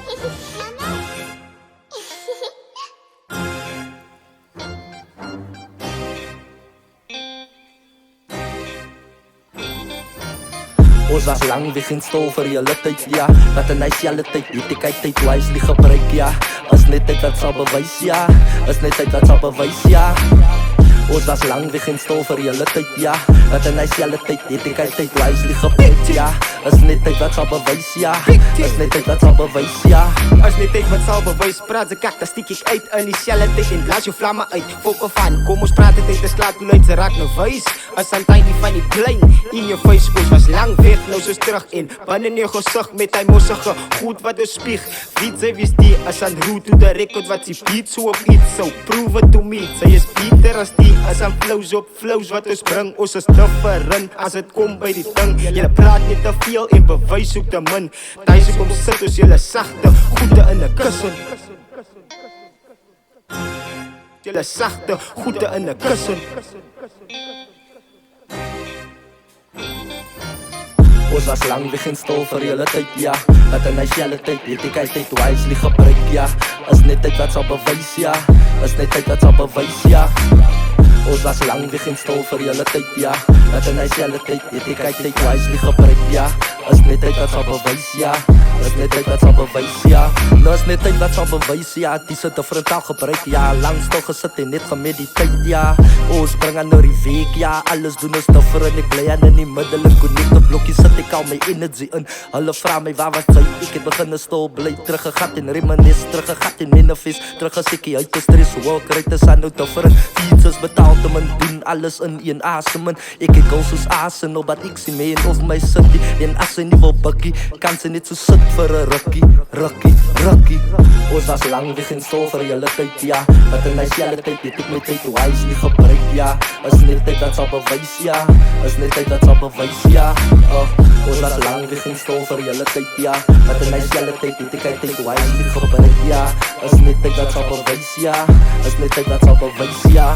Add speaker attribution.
Speaker 1: Ons was lang weg in stoel vir julle tyd, ja. Wat 'n nice julle tyd, weet ek tyd wisely gebruik, ja. Is net tyd wat sal bewys, ja. Is net tyd wat sal bewys, ja. Ons was lang weg in stoel vir julle tyd, ja. Wat 'n nice julle tyd, weet ek tyd wisely gebruik, ja. Is net tyd wat sal bewys, ja. Is net tyd wat sal bewys, ja.
Speaker 2: As net tyd wat sal bewys, praat ek dan stiek ek uit in dieselfde tyd en blaas jou vlamme uit. Fokke van, kom ons praat dit is klaar, toe luid se raak nou wys. As aan tyd van die plein, in jou face, ons was lang weg, nou soos terug in. Binne in jou gesig met hy mossige, goed wat ons spieg. Wie sy wist die, as aan route to the record wat sy beat so op iets, so prove it to me. Sy is beter as die, as aan flows op flows wat ons bring. Ons is different, as het kom by die ding. Julle praat net te veel en bewys ook te min. Thuis kom sit ons julle sagte, goede in 'n kussen. Julle sagte, goede in 'n kussen.
Speaker 1: Ons was lang weg in stoel vir julle tyd, ja. Wat 'n nice julle tyd, weet ek tyd wisely gebruik, ja. Is net tyd wat sal bewys, ja. Is net tyd wat sal bewys, ja. Ons was lang weg in stoel vir julle tyd, ja. Wat 'n nice julle tyd, weet ek tyd wisely gebruik, ja. Is net tyd wat sal bewys, ja. Is net tyd wat sal bewys, ja. Nou is net tyd wat sal bewys, ja. Dis 'n different taal gebruik, ja. Lang stil gesit en net gemediteer, ja. Ons bring aan nou die week, ja. Alles doen ons different, ek bly aan in die middel, ek connect op blokkies, sit ek al my energy in. Hulle vra my waar was jy? Ek het begin stil bly, teruggegat en reminisce, teruggegat en manifest, teruggesikkie uit die stress, work right is aan nou different. Fietsers betaal te min, doen alles in een asem in. Ek het goals soos asen, no, but ek sien my en of my city, en as sy nie wil bukkie, kan sy net so sit vir 'n rukkie. Ons was lang weg in stoel vir julle tyd, ja. Wat 'n nice julle tyd, weet ek my tyd wisely gebruik, ja. Is net tyd wat sal bewys, ja. Is net tyd wat sal bewys, ja. Ons was lang weg in stoel vir julle tyd, ja. Wat 'n nice julle tyd, weet ek tyd wisely gebruik, ja. Is net tyd wat sal bewys, ja. Is net tyd wat sal bewys, ja.